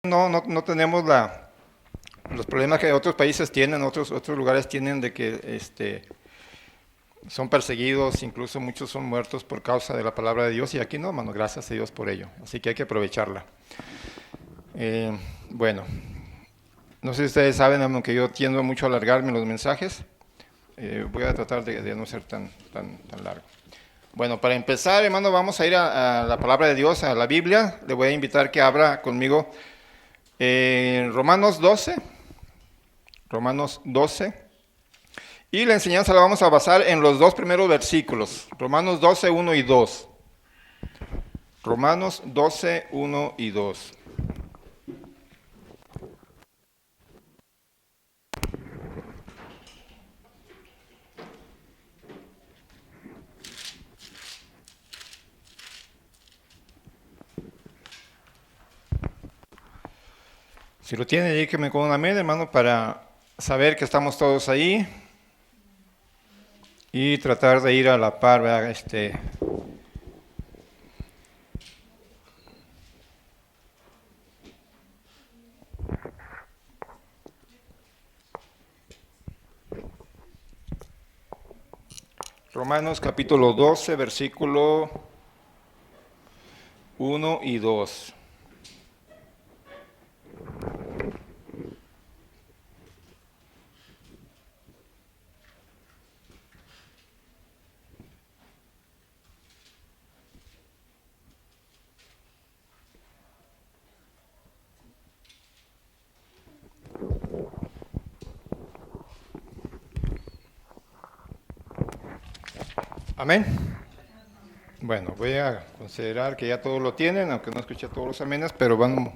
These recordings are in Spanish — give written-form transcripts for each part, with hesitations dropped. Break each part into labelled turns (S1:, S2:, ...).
S1: No tenemos los problemas que otros países tienen, otros lugares tienen de que son perseguidos, incluso muchos son muertos por causa de la palabra de Dios, y aquí no, hermano, gracias a Dios por ello. Así que hay que aprovecharla. Bueno, no sé si ustedes saben, hermano, que yo tiendo mucho a alargarme en los mensajes. Voy a tratar de no ser tan largo. Bueno, para empezar, hermano, vamos a ir a la palabra de Dios, a la Biblia. Le voy a invitar que abra conmigo Romanos 12. Romanos 12. Y la enseñanza la vamos a basar en los dos primeros versículos. Romanos 12, 1 y 2. Romanos 12, 1 y 2. Si lo tiene, dígame con un amén, hermano, para saber que estamos todos ahí y tratar de ir a la par, ¿verdad? Romanos capítulo 12, versículo 1 y 2. Amén. Bueno, voy a considerar que ya todos lo tienen, aunque no escuché todos los amenes, pero vamos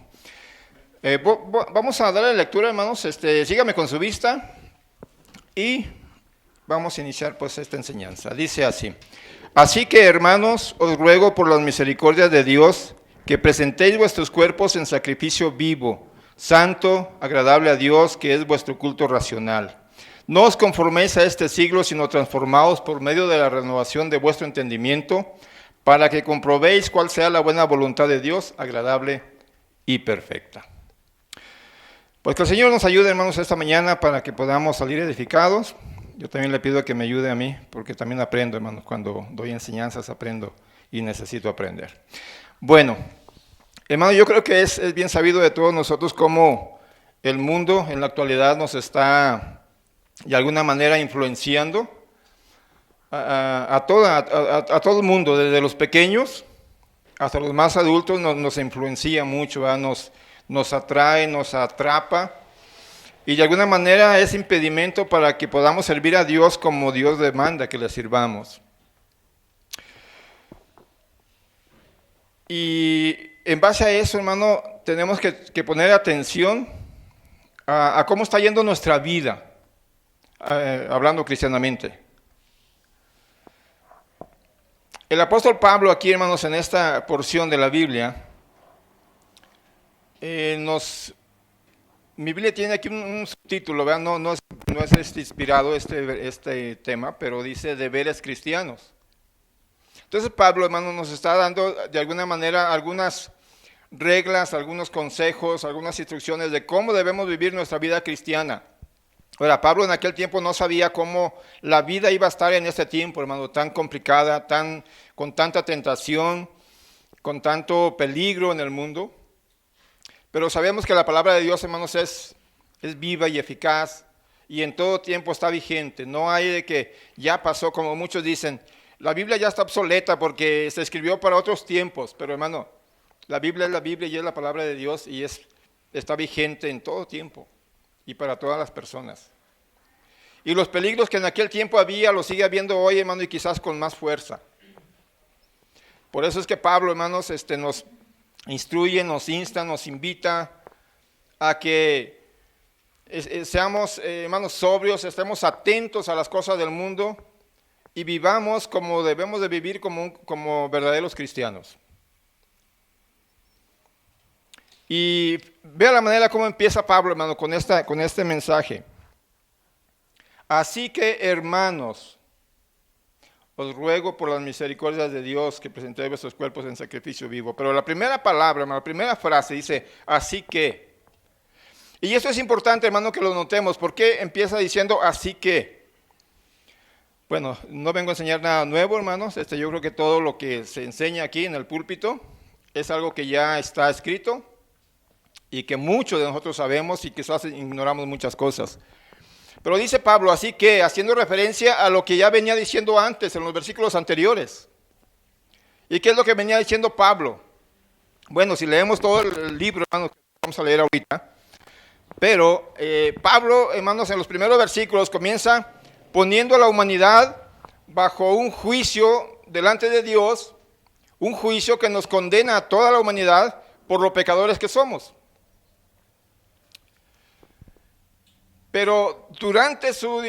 S1: a darle lectura, hermanos. Sígame con su vista y vamos a iniciar pues esta enseñanza. Dice así: así que, hermanos, os ruego por las misericordias de Dios que presentéis vuestros cuerpos en sacrificio vivo, santo, agradable a Dios, que es vuestro culto racional. No os conforméis a este siglo, sino transformaos por medio de la renovación de vuestro entendimiento, para que comprobéis cuál sea la buena voluntad de Dios, agradable y perfecta. Pues que el Señor nos ayude, hermanos, esta mañana para que podamos salir edificados. Yo también le pido que me ayude a mí, porque también aprendo, hermanos, cuando doy enseñanzas aprendo y necesito aprender. Bueno, hermano, yo creo que es bien sabido de todos nosotros cómo el mundo en la actualidad nos está de alguna manera influenciando a todo el mundo, desde los pequeños hasta los más adultos. Nos influencia mucho, nos atrae, nos atrapa, y de alguna manera es impedimento para que podamos servir a Dios como Dios demanda que le sirvamos. Y en base a eso, hermano, tenemos que poner atención a cómo está yendo nuestra vida, hablando cristianamente. El apóstol Pablo aquí, hermanos, en esta porción de la Biblia, mi Biblia tiene aquí un subtítulo, ¿verdad? No es inspirado este tema, pero dice deberes cristianos. Entonces Pablo, hermano, nos está dando de alguna manera algunas reglas, algunos consejos, algunas instrucciones de cómo debemos vivir nuestra vida cristiana. Ahora, Pablo en aquel tiempo no sabía cómo la vida iba a estar en este tiempo, hermano, tan complicada, con tanta tentación, con tanto peligro en el mundo. Pero sabemos que la palabra de Dios, hermanos, es viva y eficaz, y en todo tiempo está vigente. No hay de que ya pasó, como muchos dicen, la Biblia ya está obsoleta porque se escribió para otros tiempos. Pero, hermano, la Biblia es la Biblia y es la palabra de Dios, y está vigente en todo tiempo y para todas las personas. Y los peligros que en aquel tiempo había, los sigue habiendo hoy, hermano, y quizás con más fuerza. Por eso es que Pablo, hermanos, nos instruye, nos insta, nos invita a que seamos, hermanos, sobrios, estemos atentos a las cosas del mundo y vivamos como debemos de vivir como verdaderos cristianos. Y vea la manera como empieza Pablo, hermano, con este mensaje. Así que, hermanos, os ruego por las misericordias de Dios que presentéis vuestros cuerpos en sacrificio vivo. Pero la primera palabra, hermano, la primera frase dice, así que. Y eso es importante, hermano, que lo notemos. ¿Por qué empieza diciendo así que? Bueno, no vengo a enseñar nada nuevo, hermanos. Yo creo que todo lo que se enseña aquí en el púlpito es algo que ya está escrito y que muchos de nosotros sabemos y quizás ignoramos muchas cosas. Pero dice Pablo, así que, haciendo referencia a lo que ya venía diciendo antes, en los versículos anteriores. ¿Y qué es lo que venía diciendo Pablo? Bueno, si leemos todo el libro, hermanos, que vamos a leer ahorita, pero Pablo, hermanos, en los primeros versículos comienza poniendo a la humanidad bajo un juicio delante de Dios, un juicio que nos condena a toda la humanidad por los pecadores que somos. Pero durante su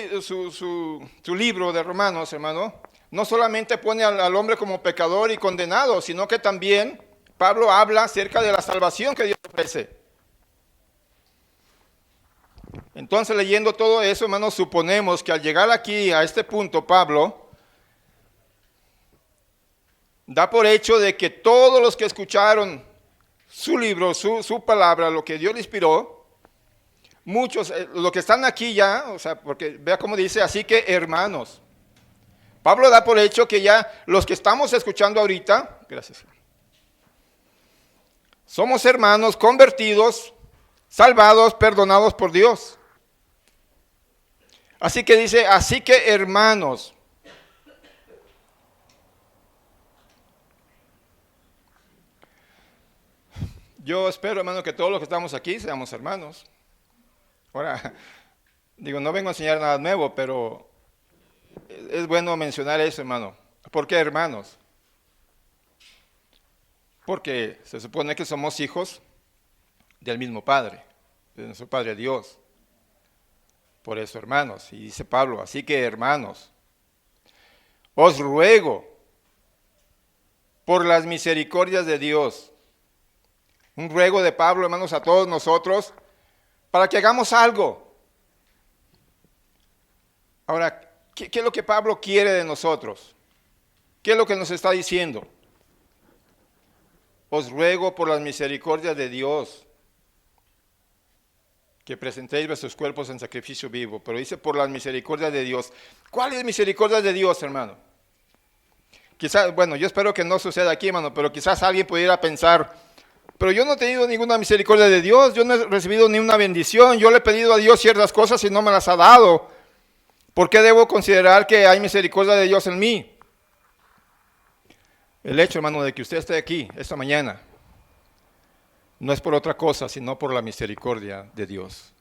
S1: libro de Romanos, hermano, no solamente pone al hombre como pecador y condenado, sino que también Pablo habla acerca de la salvación que Dios ofrece. Entonces, leyendo todo eso, hermanos, suponemos que al llegar aquí a este punto, Pablo da por hecho de que todos los que escucharon su libro, su palabra, lo que Dios le inspiró, muchos, los que están aquí ya, o sea, porque vea cómo dice, así que hermanos. Pablo da por hecho que ya los que estamos escuchando ahorita, gracias, somos hermanos convertidos, salvados, perdonados por Dios. Así que dice, así que hermanos. Yo espero, hermano, que todos los que estamos aquí seamos hermanos. Ahora, digo, no vengo a enseñar nada nuevo, pero es bueno mencionar eso, hermano. ¿Por qué hermanos? Porque se supone que somos hijos del mismo Padre, de nuestro Padre Dios. Por eso, hermanos, y dice Pablo, así que hermanos, os ruego por las misericordias de Dios, un ruego de Pablo, hermanos, a todos nosotros, para que hagamos algo. Ahora, ¿qué es lo que Pablo quiere de nosotros? ¿Qué es lo que nos está diciendo? Os ruego por las misericordias de Dios que presentéis vuestros cuerpos en sacrificio vivo, pero dice por las misericordias de Dios. ¿Cuál es misericordia de Dios, hermano? Quizás, bueno, yo espero que no suceda aquí, hermano, pero quizás alguien pudiera pensar, pero yo no he tenido ninguna misericordia de Dios, yo no he recibido ni una bendición, yo le he pedido a Dios ciertas cosas y no me las ha dado. ¿Por qué debo considerar que hay misericordia de Dios en mí? El hecho, hermano, de que usted esté aquí esta mañana no es por otra cosa, sino por la misericordia de Dios.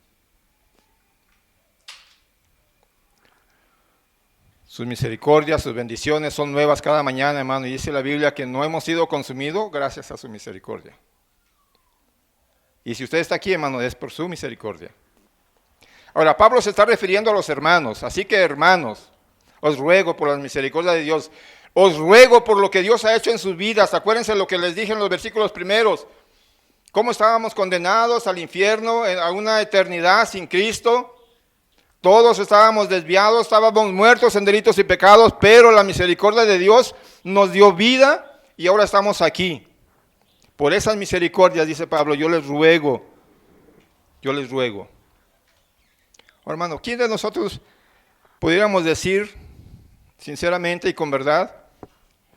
S1: Sus misericordias, sus bendiciones son nuevas cada mañana, hermano, y dice la Biblia que no hemos sido consumidos gracias a su misericordia. Y si usted está aquí, hermano, es por su misericordia. Ahora, Pablo se está refiriendo a los hermanos, así que hermanos, os ruego por las misericordias de Dios, os ruego por lo que Dios ha hecho en sus vidas. Acuérdense lo que les dije en los versículos primeros, cómo estábamos condenados al infierno, a una eternidad sin Cristo. Todos estábamos desviados, estábamos muertos en delitos y pecados, pero la misericordia de Dios nos dio vida y ahora estamos aquí. Por esas misericordias, dice Pablo, yo les ruego. Oh, hermano, ¿quién de nosotros pudiéramos decir, sinceramente y con verdad,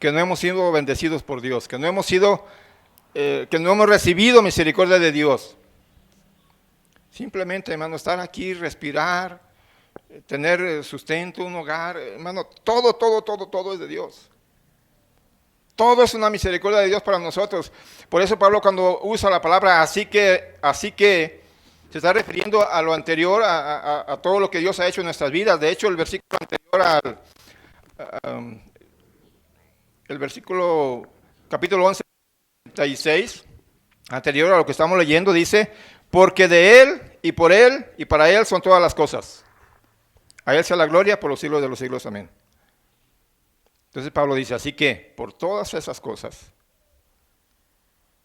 S1: que no hemos sido bendecidos por Dios, que no hemos recibido misericordia de Dios? Simplemente, hermano, estar aquí, respirar, tener sustento, un hogar, hermano, todo es de Dios. Todo es una misericordia de Dios para nosotros. Por eso Pablo cuando usa la palabra así que, se está refiriendo a lo anterior, a todo lo que Dios ha hecho en nuestras vidas. De hecho, el versículo anterior el versículo capítulo 11, 36, anterior a lo que estamos leyendo, dice, porque de Él y por Él y para Él son todas las cosas. A Él sea la gloria por los siglos de los siglos. Amén. Entonces Pablo dice, así que, por todas esas cosas,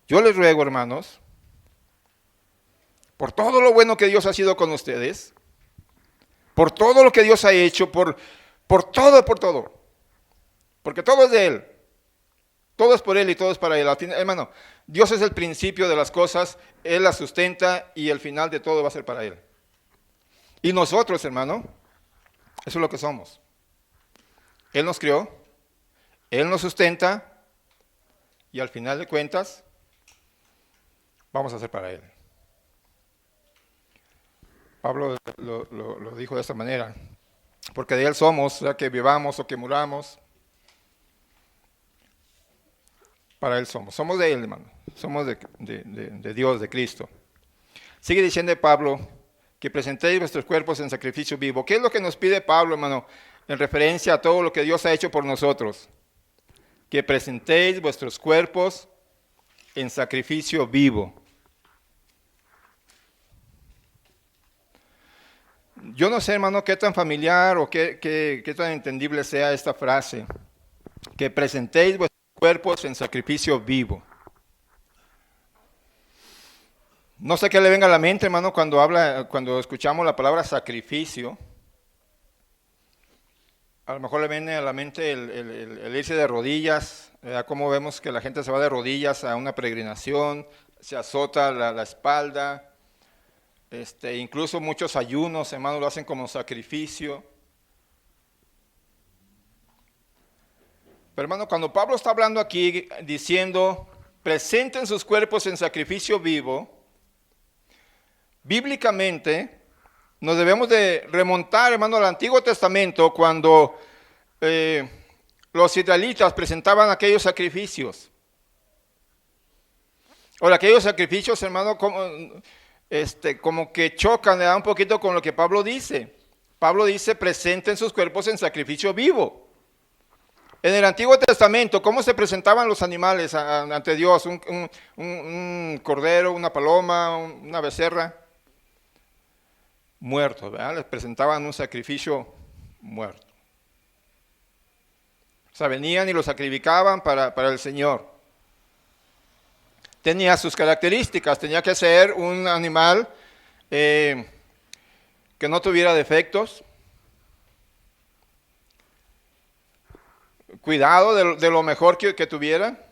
S1: yo les ruego, hermanos, por todo lo bueno que Dios ha sido con ustedes, por todo lo que Dios ha hecho, por todo, Porque todo es de Él. Todo es por Él y todo es para Él. Al final, hermano, Dios es el principio de las cosas, Él las sustenta y el final de todo va a ser para Él. Y nosotros, hermano, eso es lo que somos. Él nos crió, Él nos sustenta y al final de cuentas vamos a hacer para Él. Pablo lo dijo de esta manera, porque de Él somos, ya que vivamos o que muramos, para Él somos. Somos de Él, hermano. Somos de Dios, de Cristo. Sigue diciendo Pablo que presentéis vuestros cuerpos en sacrificio vivo. ¿Qué es lo que nos pide Pablo, hermano, en referencia a todo lo que Dios ha hecho por nosotros? Que presentéis vuestros cuerpos en sacrificio vivo. Yo no sé, hermano, qué tan familiar o qué tan entendible sea esta frase. Que presentéis vuestros cuerpos en sacrificio vivo. No sé qué le venga a la mente, hermano, cuando escuchamos la palabra sacrificio. A lo mejor le viene a la mente el irse de rodillas, como vemos que la gente se va de rodillas a una peregrinación, se azota la espalda, incluso muchos ayunos, hermano, lo hacen como sacrificio. Pero hermano, cuando Pablo está hablando aquí diciendo, presenten sus cuerpos en sacrificio vivo, bíblicamente nos debemos de remontar, hermano, al Antiguo Testamento cuando los israelitas presentaban aquellos sacrificios. Ahora, aquellos sacrificios, hermano, como que chocan un poquito con lo que Pablo dice. Pablo dice, presenten sus cuerpos en sacrificio vivo. En el Antiguo Testamento, ¿cómo se presentaban los animales ante Dios? Un cordero, una paloma, una becerra. Muertos, ¿verdad? Les presentaban un sacrificio muerto. O sea, venían y lo sacrificaban para el Señor. Tenía sus características, tenía que ser un animal que no tuviera defectos. Cuidado de lo mejor que tuviera.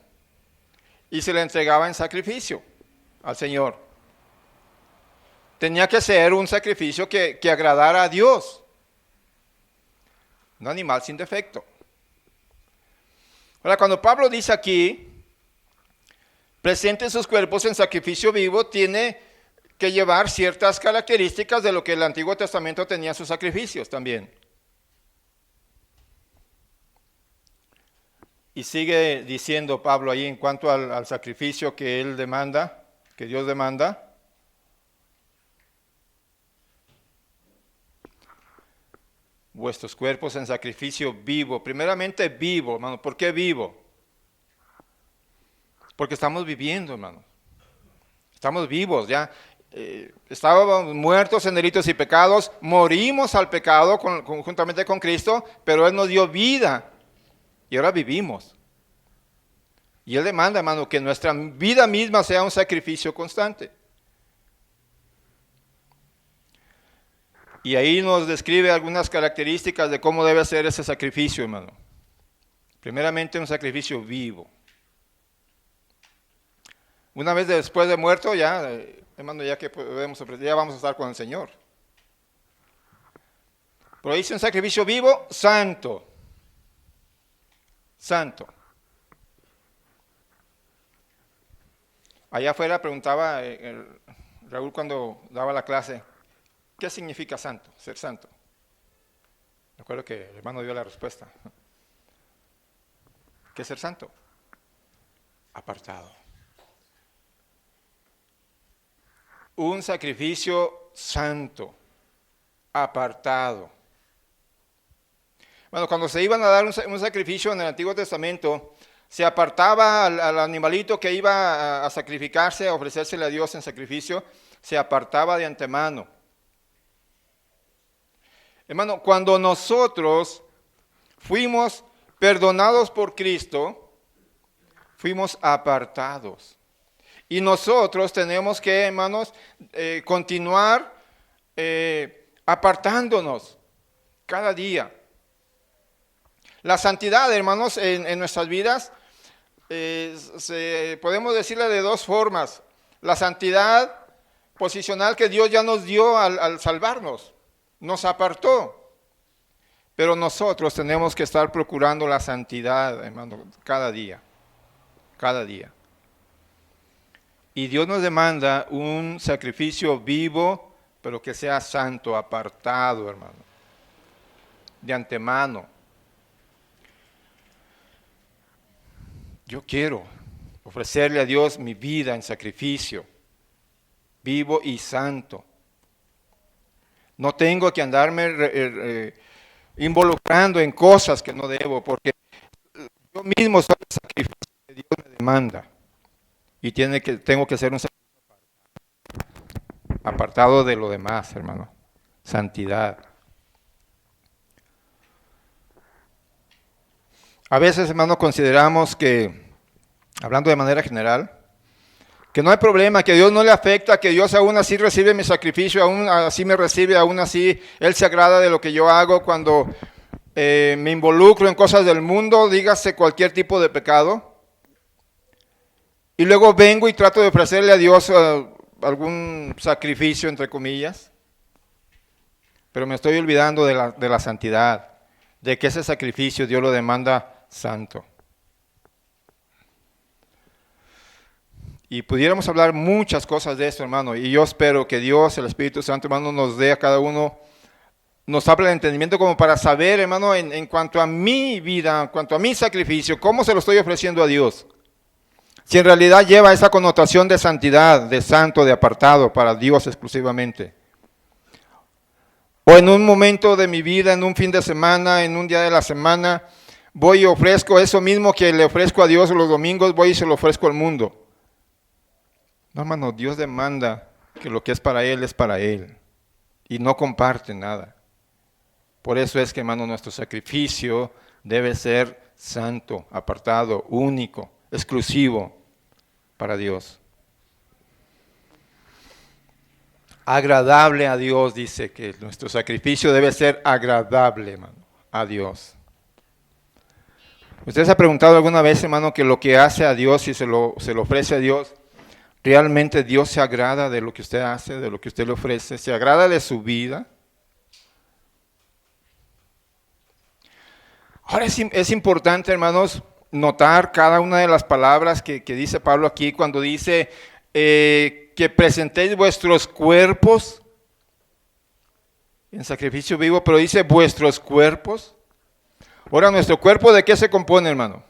S1: Y se le entregaba en sacrificio al Señor. Tenía que ser un sacrificio que agradara a Dios. Un animal sin defecto. Ahora, cuando Pablo dice aquí, presenten sus cuerpos en sacrificio vivo, tiene que llevar ciertas características de lo que el Antiguo Testamento tenía en sus sacrificios también. Y sigue diciendo Pablo ahí en cuanto al sacrificio que él demanda, que Dios demanda. Vuestros cuerpos en sacrificio vivo. Primeramente vivo, hermano. ¿Por qué vivo? Porque estamos viviendo, hermano. Estamos vivos ya. Estábamos muertos en delitos y pecados. Morimos al pecado juntamente con Cristo, pero Él nos dio vida. Y ahora vivimos. Y Él demanda, hermano, que nuestra vida misma sea un sacrificio constante. Y ahí nos describe algunas características de cómo debe ser ese sacrificio, hermano. Primeramente, un sacrificio vivo. Una vez después de muerto, ya, hermano, ya vamos a estar con el Señor. Pero dice un sacrificio vivo, santo. Santo. Allá afuera preguntaba Raúl cuando daba la clase, ¿qué significa santo, ser santo? Recuerdo que el hermano dio la respuesta. ¿Qué es ser santo? Apartado. Un sacrificio santo, apartado. Bueno, cuando se iban a dar un sacrificio en el Antiguo Testamento, se apartaba al animalito que iba a sacrificarse, a ofrecérsele a Dios en sacrificio, se apartaba de antemano. Hermano, cuando nosotros fuimos perdonados por Cristo, fuimos apartados. Y nosotros tenemos que, hermanos, continuar apartándonos cada día. La santidad, hermanos, en nuestras vidas, podemos decirla de dos formas. La santidad posicional que Dios ya nos dio al salvarnos, nos apartó. Pero nosotros tenemos que estar procurando la santidad, hermano, cada día, cada día. Y Dios nos demanda un sacrificio vivo, pero que sea santo, apartado, hermano, de antemano. Yo quiero ofrecerle a Dios mi vida en sacrificio, vivo y santo. No tengo que andarme involucrando en cosas que no debo, porque yo mismo soy el sacrificio que Dios me demanda. Y tengo que ser un sacrificio apartado de lo demás, hermano. Santidad. A veces, hermano, consideramos que, hablando de manera general, que no hay problema, que Dios no le afecta, que Dios aún así recibe mi sacrificio, aún así me recibe, aún así Él se agrada de lo que yo hago cuando me involucro en cosas del mundo, dígase cualquier tipo de pecado. Y luego vengo y trato de ofrecerle a Dios algún sacrificio, entre comillas. Pero me estoy olvidando de la santidad, de que ese sacrificio Dios lo demanda santo. Y pudiéramos hablar muchas cosas de esto, hermano. Y yo espero que Dios, el Espíritu Santo, hermano, nos dé a cada uno, nos hable de entendimiento como para saber, hermano, en cuanto a mi vida, en cuanto a mi sacrificio, cómo se lo estoy ofreciendo a Dios. Si en realidad lleva esa connotación de santidad, de santo, de apartado para Dios exclusivamente. O en un momento de mi vida, en un fin de semana, en un día de la semana, voy y ofrezco eso mismo que le ofrezco a Dios los domingos, voy y se lo ofrezco al mundo. No, hermano, Dios demanda que lo que es para Él. Y no comparte nada. Por eso es que, hermano, nuestro sacrificio debe ser santo, apartado, único, exclusivo para Dios. Agradable a Dios, dice que nuestro sacrificio debe ser agradable, hermano, a Dios. ¿Usted se ha preguntado alguna vez, hermano, que lo que hace a Dios y se lo ofrece a Dios, realmente Dios se agrada de lo que usted hace, de lo que usted le ofrece? ¿Se agrada de su vida? Ahora es importante, hermanos, notar cada una de las palabras que dice Pablo aquí cuando dice que presentéis vuestros cuerpos en sacrificio vivo, pero dice vuestros cuerpos. Ahora, ¿nuestro cuerpo de qué se compone, hermano?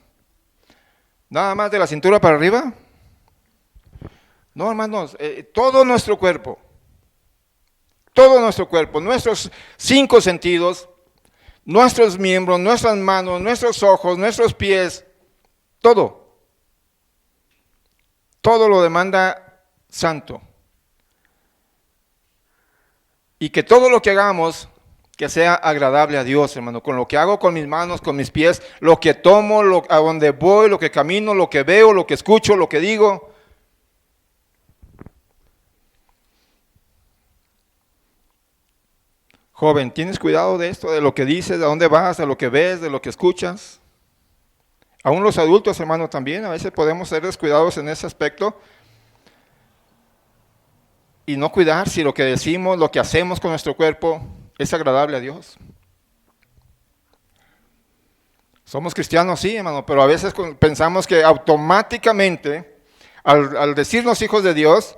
S1: ¿Nada más de la cintura para arriba? No, hermanos, todo nuestro cuerpo, nuestros 5 sentidos, nuestros miembros, nuestras manos, nuestros ojos, nuestros pies, todo lo demanda santo. Y que todo lo que hagamos, que sea agradable a Dios, hermano, con lo que hago con mis manos, con mis pies, lo que tomo, a donde voy, lo que camino, lo que veo, lo que escucho, lo que digo. Joven, ¿tienes cuidado de esto, de lo que dices, de dónde vas, de lo que ves, de lo que escuchas? Aún los adultos, hermano, también a veces podemos ser descuidados en ese aspecto y no cuidar si lo que decimos, lo que hacemos con nuestro cuerpo es agradable a Dios. Somos cristianos, sí, hermano, pero a veces pensamos que automáticamente, al decirnos hijos de Dios,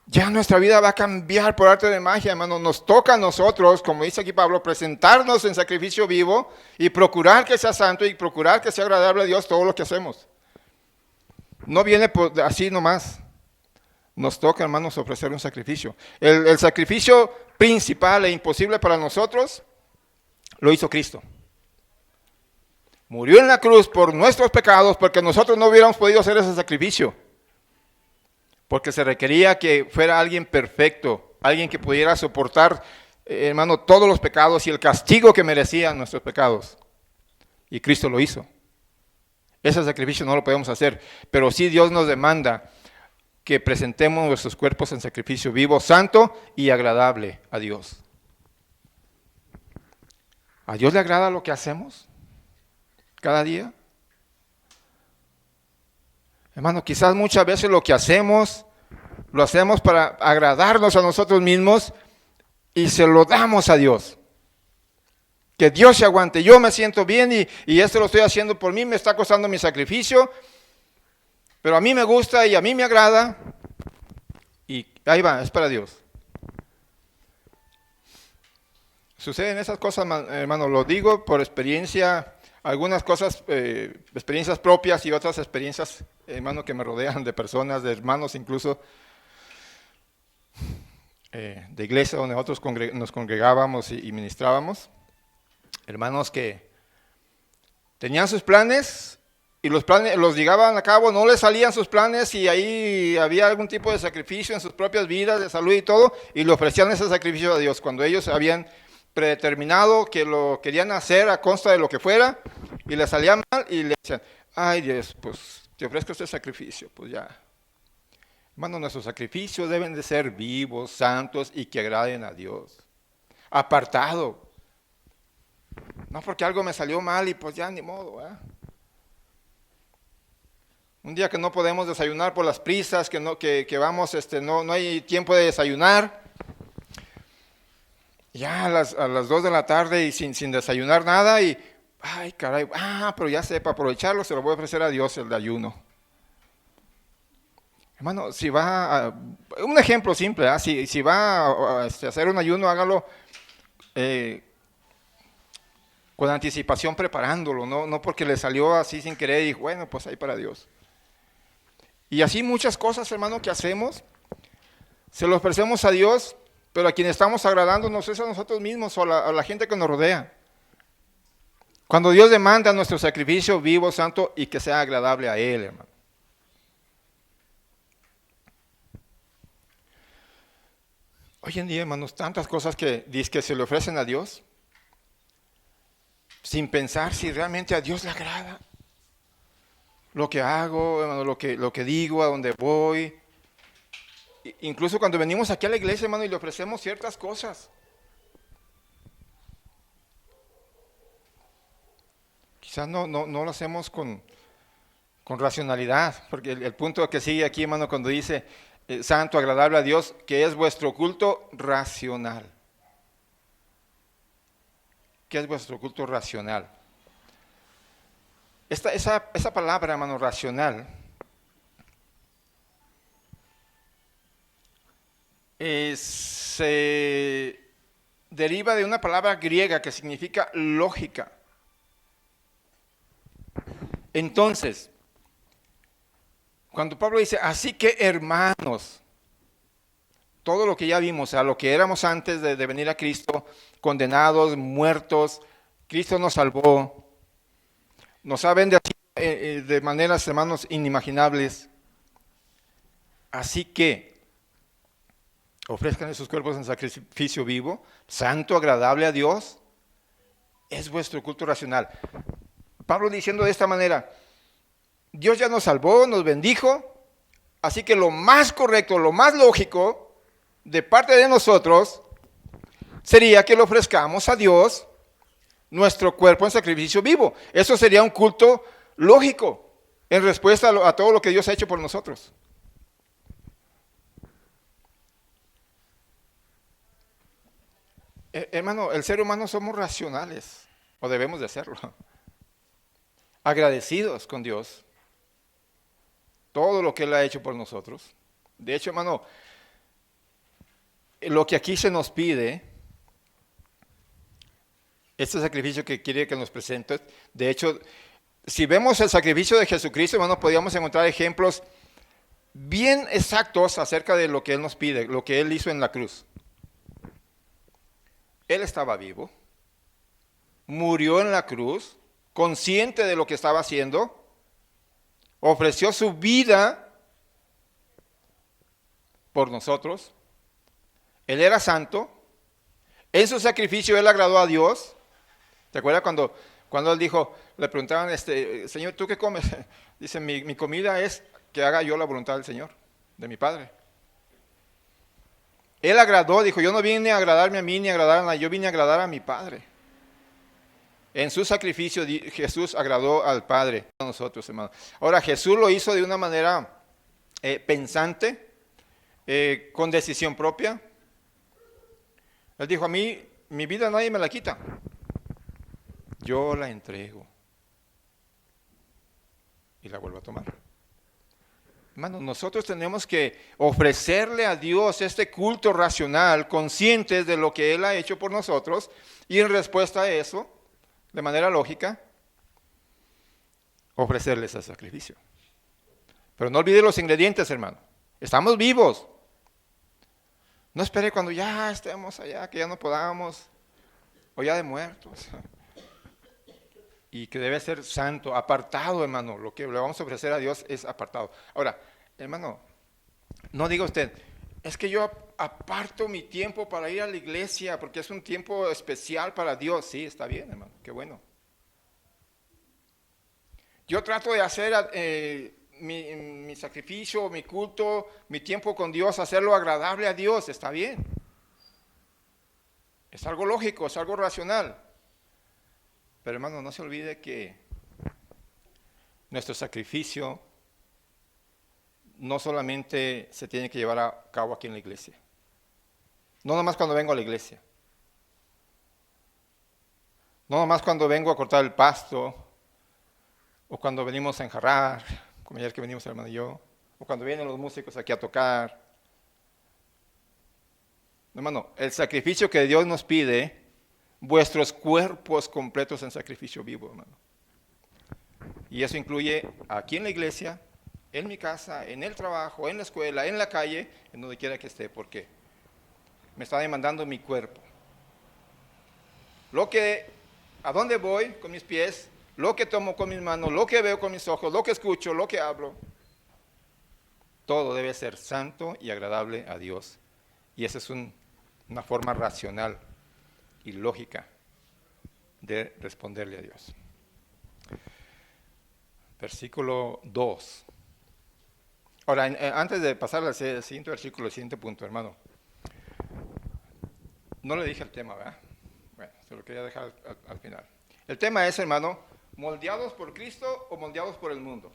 S1: ya nuestra vida va a cambiar por arte de magia, hermano. Nos toca a nosotros, como dice aquí Pablo, presentarnos en sacrificio vivo y procurar que sea santo y procurar que sea agradable a Dios todo lo que hacemos. No viene así nomás. Nos toca, hermanos, ofrecer un sacrificio. El sacrificio principal e imposible para nosotros lo hizo Cristo. Murió en la cruz por nuestros pecados porque nosotros no hubiéramos podido hacer ese sacrificio. Porque se requería que fuera alguien perfecto, alguien que pudiera soportar, hermano, todos los pecados y el castigo que merecían nuestros pecados. Y Cristo lo hizo. Ese sacrificio no lo podemos hacer, pero sí Dios nos demanda que presentemos nuestros cuerpos en sacrificio vivo, santo y agradable a Dios. ¿A Dios le agrada lo que hacemos? cada día. Hermano, quizás muchas veces lo que hacemos, lo hacemos para agradarnos a nosotros mismos y se lo damos a Dios. Que Dios se aguante, yo me siento bien y esto lo estoy haciendo por mí, me está costando mi sacrificio, pero a mí me gusta y a mí me agrada y ahí va, es para Dios. Suceden esas cosas, hermano, lo digo por experiencia, algunas cosas, experiencias propias y otras experiencias, hermano, que me rodean de personas, de hermanos incluso, de iglesia donde nosotros nos congregábamos y ministrábamos. Hermanos que tenían sus planes y los planes los llegaban a cabo, no les salían sus planes y ahí había algún tipo de sacrificio en sus propias vidas, de salud y todo, y le ofrecían ese sacrificio a Dios cuando ellos habían predeterminado que lo querían hacer a consta de lo que fuera y les salía mal y le decían, ay Dios, pues te ofrezco este sacrificio, pues ya. Hermano, nuestros sacrificios deben de ser vivos, santos y que agraden a Dios. Apartado. No porque algo me salió mal y pues ya ni modo, ¿eh? Un día que no podemos desayunar por las prisas, que vamos, no hay tiempo de desayunar. Ya a las 2 de la tarde y sin desayunar nada y, ay caray, pero ya sé, para aprovecharlo se lo voy a ofrecer a Dios el de ayuno. Hermano, si va un ejemplo simple, si va a hacer un ayuno, hágalo con anticipación preparándolo, no porque le salió así sin querer y bueno, pues ahí para Dios. Y así muchas cosas, hermano, que hacemos, se lo ofrecemos a Dios, pero a quien estamos agradándonos es a nosotros mismos o a la gente que nos rodea. Cuando Dios demanda nuestro sacrificio vivo, santo y que sea agradable a Él, hermano. Hoy en día, hermanos, tantas cosas que se le ofrecen a Dios, sin pensar si realmente a Dios le agrada. Lo que hago, hermano, lo que digo, a dónde voy. Incluso cuando venimos aquí a la iglesia, hermano, y le ofrecemos ciertas cosas. Quizás no lo hacemos con racionalidad, porque el punto que sigue aquí, hermano, cuando dice santo, agradable a Dios, que es vuestro culto racional. ¿Qué es vuestro culto racional? Esa palabra, hermano, racional, se deriva de una palabra griega que significa lógica. Entonces, cuando Pablo dice, así que hermanos, todo lo que ya vimos, a lo que éramos antes de venir a Cristo, condenados, muertos, Cristo nos salvó, nos ha bendecido de maneras, hermanos, inimaginables. Así que ofrezcan sus cuerpos en sacrificio vivo, santo, agradable a Dios, es vuestro culto racional. Pablo diciendo de esta manera, Dios ya nos salvó, nos bendijo, así que lo más correcto, lo más lógico de parte de nosotros sería que le ofrezcamos a Dios nuestro cuerpo en sacrificio vivo. Eso sería un culto lógico en respuesta a todo lo que Dios ha hecho por nosotros. Hermano, el ser humano somos racionales, o debemos de serlo. Agradecidos con Dios. Todo lo que Él ha hecho por nosotros. De hecho, hermano, lo que aquí se nos pide, este sacrificio que quiere que nos presente, de hecho, si vemos el sacrificio de Jesucristo, hermano, podríamos encontrar ejemplos bien exactos acerca de lo que Él nos pide, lo que Él hizo en la cruz. Él estaba vivo, murió en la cruz, consciente de lo que estaba haciendo, ofreció su vida por nosotros. Él era santo, en su sacrificio Él agradó a Dios. ¿Te acuerdas cuando Él dijo, le preguntaban, Señor, ¿tú qué comes? Dice, mi comida es que haga yo la voluntad del Señor, de mi Padre. Él agradó, dijo, yo no vine a agradarme a mí ni a agradar a nadie, yo vine a agradar a mi Padre. En su sacrificio Jesús agradó al Padre, a nosotros, hermano. Ahora, Jesús lo hizo de una manera pensante, con decisión propia. Él dijo, a mí, mi vida nadie me la quita. Yo la entrego. Y la vuelvo a tomar. Hermano, nosotros tenemos que ofrecerle a Dios este culto racional, conscientes de lo que Él ha hecho por nosotros, y en respuesta a eso, de manera lógica, ofrecerle ese sacrificio. Pero no olvide los ingredientes, hermano. Estamos vivos. No espere cuando ya estemos allá, que ya no podamos, o ya de muertos. Y que debe ser santo, apartado, hermano. Lo que le vamos a ofrecer a Dios es apartado. Ahora, hermano, no diga usted, es que yo aparto mi tiempo para ir a la iglesia porque es un tiempo especial para Dios. Sí, está bien, hermano, qué bueno. Yo trato de hacer mi sacrificio, mi culto, mi tiempo con Dios, hacerlo agradable a Dios. Está bien. Es algo lógico, es algo racional. Pero hermano, no se olvide que nuestro sacrificio no solamente se tiene que llevar a cabo aquí en la iglesia. No nomás cuando vengo a la iglesia. No nomás cuando vengo a cortar el pasto, o cuando venimos a enjarrar, como ayer que venimos el hermano y yo, o cuando vienen los músicos aquí a tocar. Hermano, el sacrificio que Dios nos pide, vuestros cuerpos completos en sacrificio vivo, hermano. Y eso incluye aquí en la iglesia, en mi casa, en el trabajo, en la escuela, en la calle, en donde quiera que esté, porque me está demandando mi cuerpo. A dónde voy con mis pies, lo que tomo con mis manos, lo que veo con mis ojos, lo que escucho, lo que hablo, todo debe ser santo y agradable a Dios. Y esa es una forma racional y lógica de responderle a Dios. Versículo 2. Ahora, antes de pasar al siguiente versículo, al siguiente punto, hermano, no le dije el tema, ¿verdad? Bueno, se lo quería dejar al final. El tema es, hermano, ¿moldeados por Cristo o moldeados por el mundo?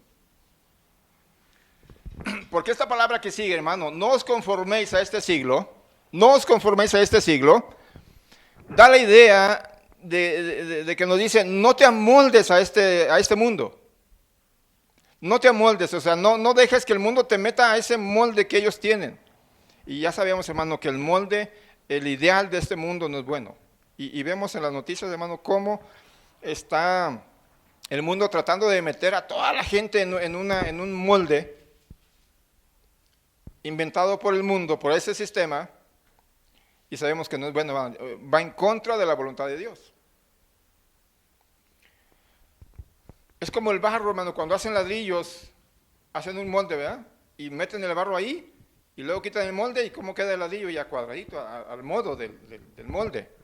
S1: Porque esta palabra que sigue, hermano, no os conforméis a este siglo, no os conforméis a este siglo, da la idea de que nos dice, no te amoldes a este mundo. No te amoldes, o sea, no dejes que el mundo te meta a ese molde que ellos tienen. Y ya sabíamos, hermano, que el molde, el ideal de este mundo no es bueno. Y vemos en las noticias, hermano, cómo está el mundo tratando de meter a toda la gente en un molde inventado por el mundo, por ese sistema, y sabemos que no es bueno, va en contra de la voluntad de Dios. Es como el barro, hermano, cuando hacen ladrillos, hacen un molde, ¿verdad? Y meten el barro ahí, y luego quitan el molde, y cómo queda el ladrillo ya cuadradito, al modo del molde.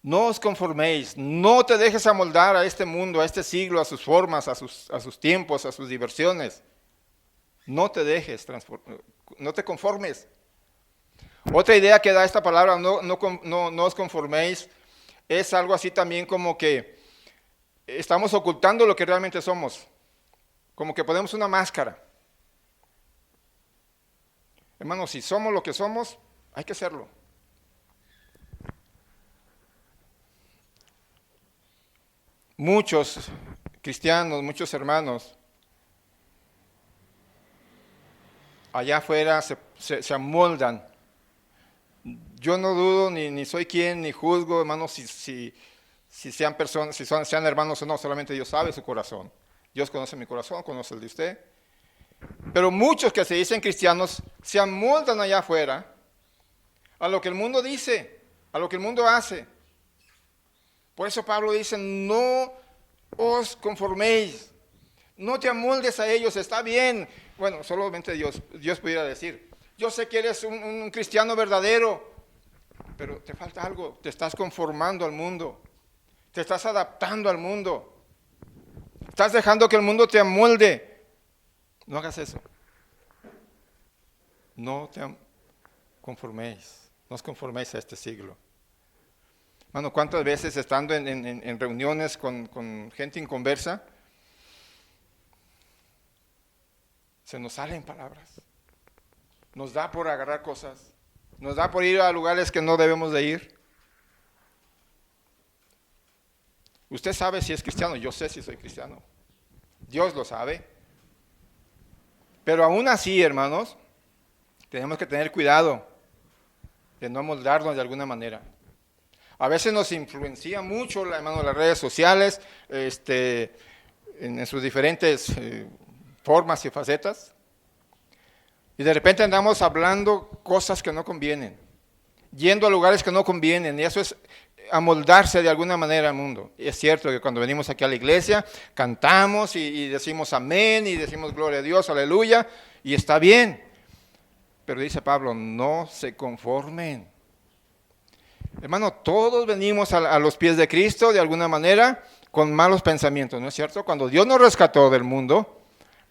S1: No os conforméis, no te dejes amoldar a este mundo, a este siglo, a sus formas, a sus tiempos, a sus diversiones. No te dejes, no te conformes. Otra idea que da esta palabra, no os conforméis, es algo así también como que estamos ocultando lo que realmente somos, como que ponemos una máscara. Hermanos, si somos lo que somos, hay que serlo. Muchos cristianos, muchos hermanos, allá afuera se amoldan. Yo no dudo, ni soy quien, ni juzgo, hermanos, si sean personas, sean hermanos o no, solamente Dios sabe su corazón. Dios conoce mi corazón, conoce el de usted. Pero muchos que se dicen cristianos se amoldan allá afuera a lo que el mundo dice, a lo que el mundo hace. Por eso Pablo dice, no os conforméis, no te amoldes a ellos, está bien. Bueno, solamente Dios pudiera decir, yo sé que eres un cristiano verdadero, pero te falta algo, te estás conformando al mundo, te estás adaptando al mundo, estás dejando que el mundo te amolde. No hagas eso. No te conforméis, no os conforméis a este siglo. Hermano, ¿cuántas veces estando en reuniones con gente inconversa, se nos salen palabras? Nos da por agarrar cosas. Nos da por ir a lugares que no debemos de ir. Usted sabe si es cristiano, yo sé si soy cristiano. Dios lo sabe. Pero aún así, hermanos, tenemos que tener cuidado de no moldarnos de alguna manera. A veces nos influencia mucho, hermano, las redes sociales, en sus diferentes formas y facetas. Y de repente andamos hablando cosas que no convienen, yendo a lugares que no convienen, y eso es amoldarse de alguna manera al mundo. Y es cierto que cuando venimos aquí a la iglesia, cantamos y decimos amén, y decimos gloria a Dios, aleluya, y está bien. Pero dice Pablo, no se conformen. Hermano, todos venimos a los pies de Cristo de alguna manera con malos pensamientos, ¿no es cierto? Cuando Dios nos rescató del mundo,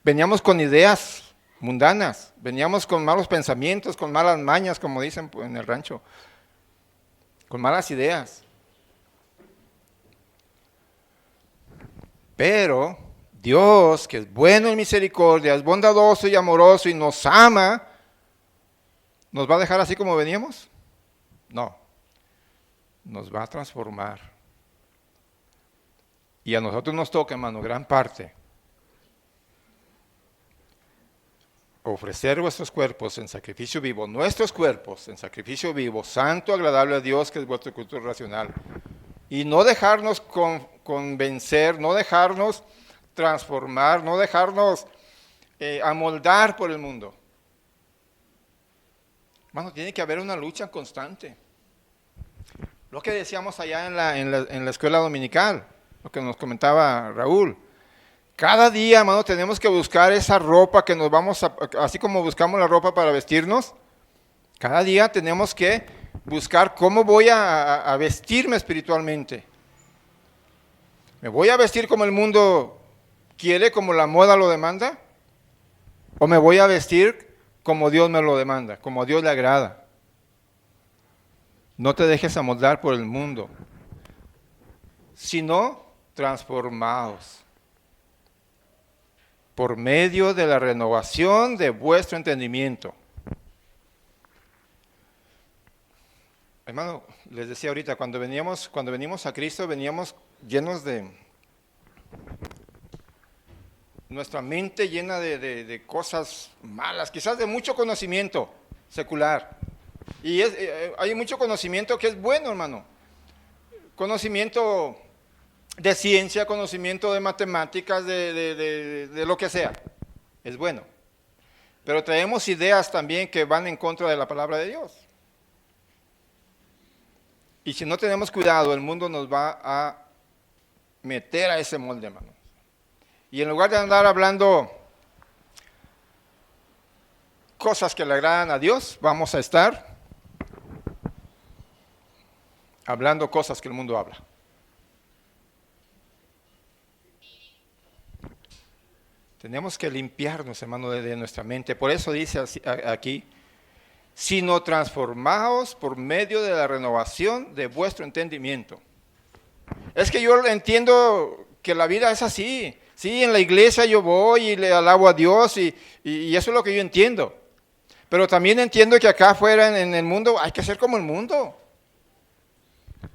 S1: veníamos con ideas mundanas, veníamos con malos pensamientos, con malas mañas, como dicen en el rancho, con malas ideas. Pero Dios, que es bueno en misericordia, es bondadoso y amoroso y nos ama, ¿nos va a dejar así como veníamos? No, nos va a transformar. Y a nosotros nos toca, hermano, gran parte, ofrecer vuestros cuerpos en sacrificio vivo, nuestros cuerpos en sacrificio vivo, santo, agradable a Dios, que es vuestro culto racional. Y no dejarnos convencer, no dejarnos transformar, no dejarnos amoldar por el mundo. Hermano, tiene que haber una lucha constante. Lo que decíamos allá en la escuela dominical, lo que nos comentaba Raúl. Cada día, hermano, tenemos que buscar esa ropa que nos vamos a, así como buscamos la ropa para vestirnos, cada día tenemos que buscar cómo voy a vestirme espiritualmente. ¿Me voy a vestir como el mundo quiere, como la moda lo demanda? ¿O me voy a vestir como Dios me lo demanda, como a Dios le agrada? No te dejes amoldar por el mundo, sino transformaos por medio de la renovación de vuestro entendimiento. Hermano, les decía ahorita, cuando venimos a Cristo, veníamos llenos de nuestra mente llena de cosas malas, quizás de mucho conocimiento secular. Y hay mucho conocimiento que es bueno, hermano. Conocimiento de ciencia, conocimiento de matemáticas, de lo que sea. Es bueno. Pero traemos ideas también que van en contra de la palabra de Dios. Y si no tenemos cuidado, el mundo nos va a meter a ese molde, hermano. Y en lugar de andar hablando cosas que le agradan a Dios, vamos a estar hablando cosas que el mundo habla. Tenemos que limpiarnos, hermano, de nuestra mente. Por eso dice aquí, sino transformaos por medio de la renovación de vuestro entendimiento. Es que yo entiendo que la vida es así. Sí, en la iglesia yo voy y le alabo a Dios y eso es lo que yo entiendo. Pero también entiendo que acá afuera en el mundo hay que ser como el mundo.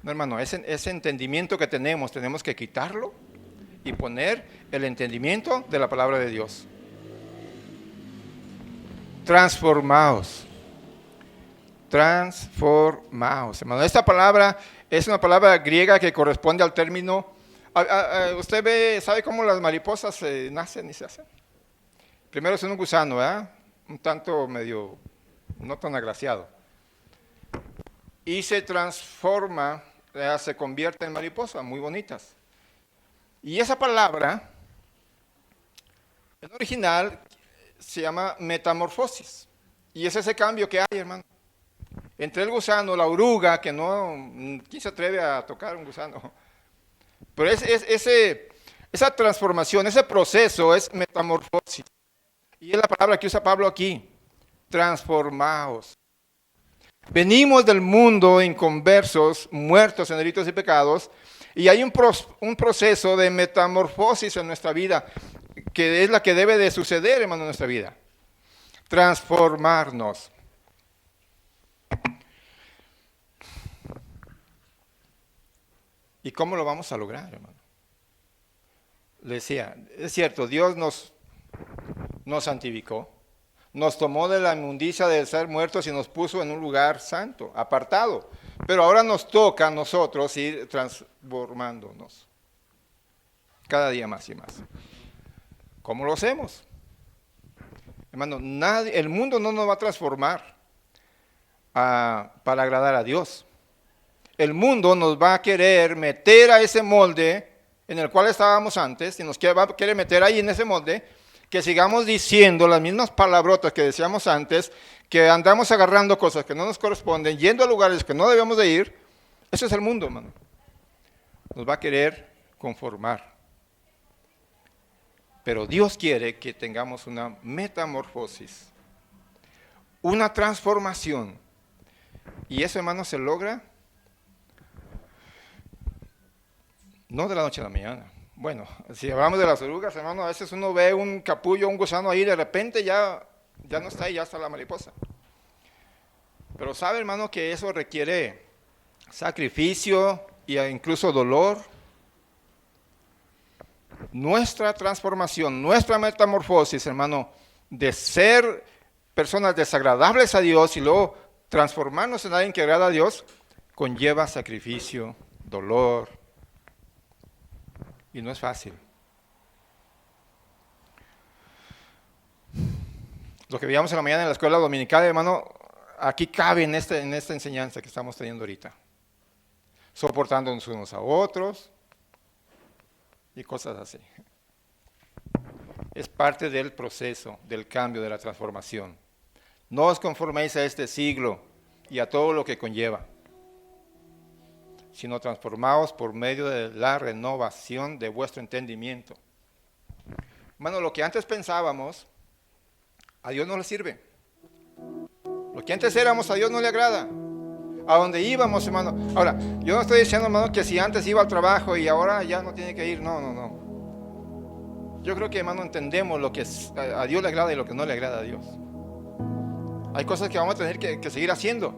S1: No, hermano, ese entendimiento que tenemos que quitarlo y poner el entendimiento de la palabra de Dios. Transformaos. Transformaos, hermano. Esta palabra es una palabra griega que corresponde al término. Usted sabe cómo las mariposas nacen y se hacen. Primero es un gusano, ¿verdad? Un tanto medio, no tan agraciado. Y se transforma, se convierte en mariposas muy bonitas. Y esa palabra, en original, se llama metamorfosis. Y es ese cambio que hay, hermano. Entre el gusano, la oruga, que ¿quién se atreve a tocar un gusano? Pero esa transformación, ese proceso es metamorfosis. Y es la palabra que usa Pablo aquí, transformaos. Venimos del mundo inconversos, muertos en delitos y pecados, y hay un proceso de metamorfosis en nuestra vida, que es la que debe de suceder, hermano, en nuestra vida. Transformarnos. ¿Y cómo lo vamos a lograr, hermano? Le decía, es cierto, Dios nos santificó, nos tomó de la inmundicia de ser muertos y nos puso en un lugar santo, apartado. Pero ahora nos toca a nosotros ir transformándonos, cada día más y más. ¿Cómo lo hacemos? Hermano, el mundo no nos va a transformar para agradar a Dios. El mundo nos va a querer meter a ese molde en el cual estábamos antes, y nos va a querer meter ahí en ese molde, que sigamos diciendo las mismas palabrotas que decíamos antes, que andamos agarrando cosas que no nos corresponden, yendo a lugares que no debemos de ir. Eso es el mundo, hermano. Nos va a querer conformar. Pero Dios quiere que tengamos una metamorfosis, una transformación. Y eso, hermano, se logra no de la noche a la mañana. Bueno, si hablamos de las orugas, hermano, a veces uno ve un capullo, un gusano ahí, de repente ya no está ahí, ya está la mariposa. Pero sabe, hermano, que eso requiere sacrificio e incluso dolor. Nuestra transformación, nuestra metamorfosis, hermano, de ser personas desagradables a Dios y luego transformarnos en alguien que agrada a Dios, conlleva sacrificio, dolor, y no es fácil. Lo que veíamos en la mañana en la escuela dominical, hermano, aquí cabe en esta enseñanza que estamos teniendo ahorita. Soportándonos unos a otros y cosas así. Es parte del proceso, del cambio, de la transformación. No os conforméis a este siglo y a todo lo que conlleva, sino transformaos por medio de la renovación de vuestro entendimiento. Hermano, lo que antes pensábamos, a Dios no le sirve. Lo que antes éramos, a Dios no le agrada. A donde íbamos, hermano. Ahora, yo no estoy diciendo, hermano, que si antes iba al trabajo y ahora ya no tiene que ir. No. Yo creo que, hermano, entendemos lo que a Dios le agrada y lo que no le agrada a Dios. Hay cosas que vamos a tener que seguir haciendo.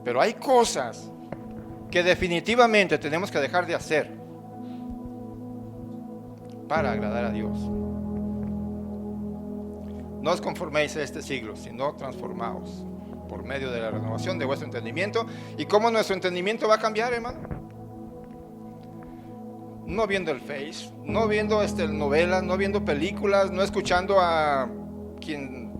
S1: Pero hay cosas que definitivamente tenemos que dejar de hacer para agradar a Dios. No os conforméis a este siglo, sino transformaos por medio de la renovación de vuestro entendimiento. ¿Y cómo nuestro entendimiento va a cambiar, hermano? No viendo el Face, no viendo novelas, no viendo películas, no escuchando a quién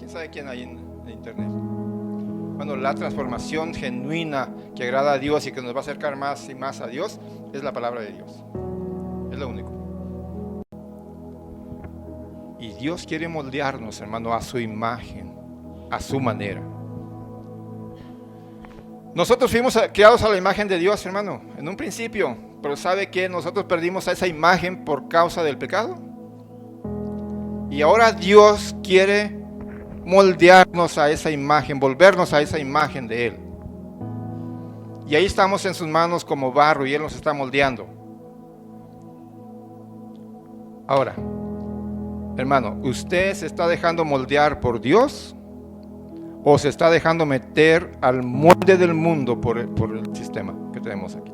S1: sabe quién hay en internet. Bueno, la transformación genuina que agrada a Dios y que nos va a acercar más y más a Dios es la palabra de Dios. Es lo único. Y Dios quiere moldearnos, hermano, a su imagen, a su manera. Nosotros fuimos creados a la imagen de Dios, hermano, en un principio, pero ¿sabe qué? Nosotros perdimos esa imagen por causa del pecado. Y ahora Dios quiere moldearnos a esa imagen, volvernos a esa imagen de Él. Y ahí estamos en sus manos como barro y Él nos está moldeando. Ahora, hermano, ¿usted se está dejando moldear por Dios o se está dejando meter al molde del mundo por el sistema que tenemos aquí?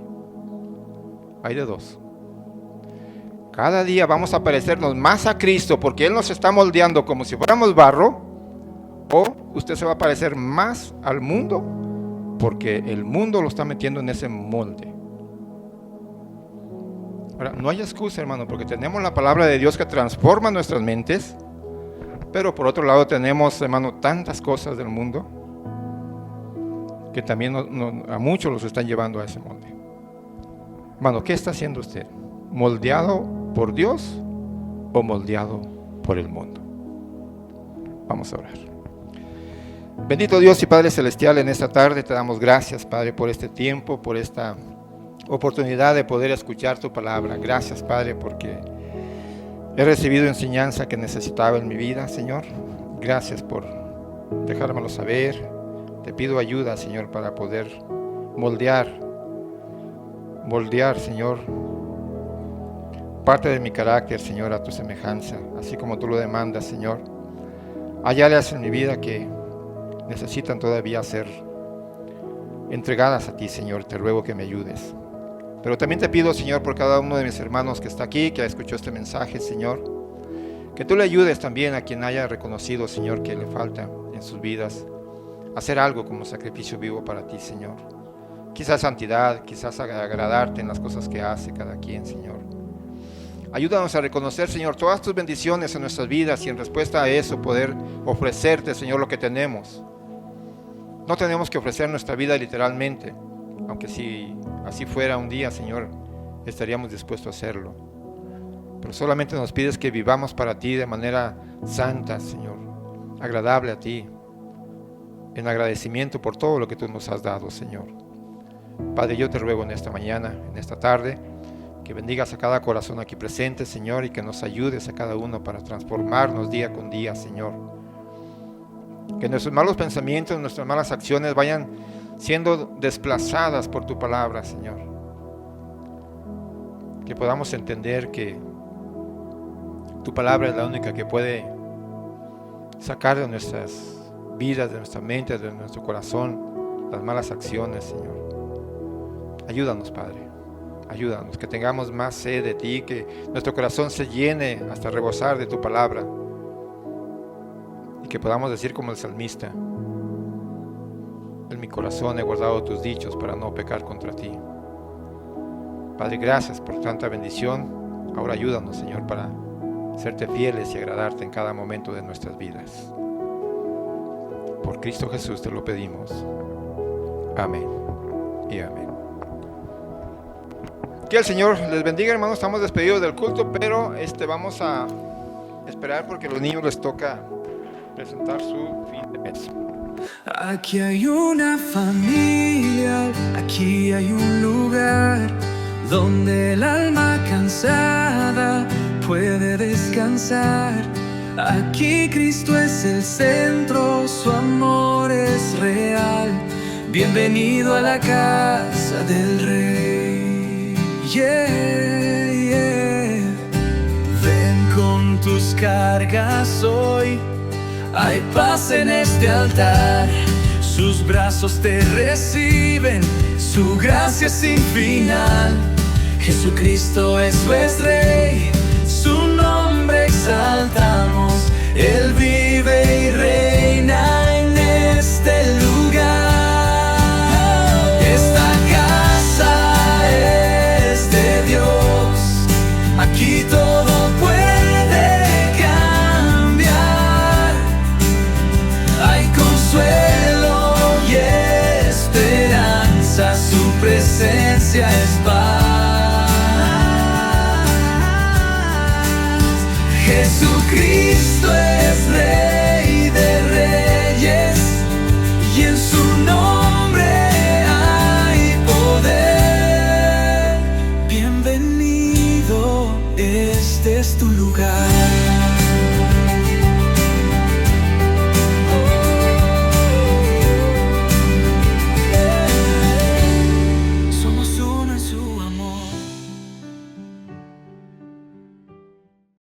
S1: Hay de dos. Cada día vamos a parecernos más a Cristo porque Él nos está moldeando como si fuéramos barro, o usted se va a parecer más al mundo porque el mundo lo está metiendo en ese molde. Ahora, no hay excusa, hermano, porque tenemos la palabra de Dios que transforma nuestras mentes, pero por otro lado tenemos, hermano, tantas cosas del mundo que también a muchos los están llevando a ese molde. Hermano, ¿qué está haciendo usted? ¿Moldeado por Dios o moldeado por el mundo? Vamos a orar. Bendito Dios y Padre Celestial, en esta tarde te damos gracias, Padre, por este tiempo, por esta oportunidad de poder escuchar tu palabra. Gracias, Padre, porque he recibido enseñanza que necesitaba en mi vida, Señor. Gracias por dejármelo saber. Te pido ayuda, Señor, para poder moldear, Señor, parte de mi carácter, Señor, a tu semejanza, así como tú lo demandas, Señor. Hay áreas en mi vida que necesitan todavía ser entregadas a ti, Señor. Te ruego que me ayudes. Pero también te pido, Señor, por cada uno de mis hermanos que está aquí, que escuchó este mensaje, Señor, que tú le ayudes también a quien haya reconocido, Señor, que le falta en sus vidas hacer algo como sacrificio vivo para ti, Señor. Quizás santidad, quizás agradarte en las cosas que hace cada quien, Señor. Ayúdanos a reconocer, Señor, todas tus bendiciones en nuestras vidas y en respuesta a eso poder ofrecerte, Señor, lo que tenemos. No tenemos que ofrecer nuestra vida literalmente, aunque si así fuera un día, Señor, estaríamos dispuestos a hacerlo. Pero solamente nos pides que vivamos para ti de manera santa, Señor, agradable a ti, en agradecimiento por todo lo que tú nos has dado, Señor. Padre, yo te ruego en esta mañana, en esta tarde, que bendigas a cada corazón aquí presente, Señor, y que nos ayudes a cada uno para transformarnos día con día, Señor. Que nuestros malos pensamientos, nuestras malas acciones vayan siendo desplazadas por tu palabra, Señor. Que podamos entender que tu palabra es la única que puede sacar de nuestras vidas, de nuestra mente, de nuestro corazón, las malas acciones, Señor. Ayúdanos, Padre. Ayúdanos, que tengamos más sed de ti, que nuestro corazón se llene hasta rebosar de tu palabra. Y que podamos decir como el salmista: en mi corazón he guardado tus dichos para no pecar contra ti. Padre, gracias por tanta bendición. Ahora ayúdanos, Señor, para serte fieles y agradarte en cada momento de nuestras vidas. Por Cristo Jesús te lo pedimos. Amén y amén. Que el Señor les bendiga, hermanos. Estamos despedidos del culto, pero vamos a esperar porque a los niños les toca presentar su fin de mes.
S2: Aquí hay una familia, aquí hay un lugar donde el alma cansada puede descansar. Aquí Cristo es el centro, su amor es real. Bienvenido a la casa del Rey. Yeah, yeah. Ven con tus cargas hoy. Hay paz en este altar. Sus brazos te reciben, su gracia es sin final. Jesucristo es Rey, su nombre exaltamos. Él vive y reina en este lugar. Esta casa es de Dios, aquí todo puede cambiar. Hay consuelo y esperanza, su presencia es paz. Jesucristo es Rey.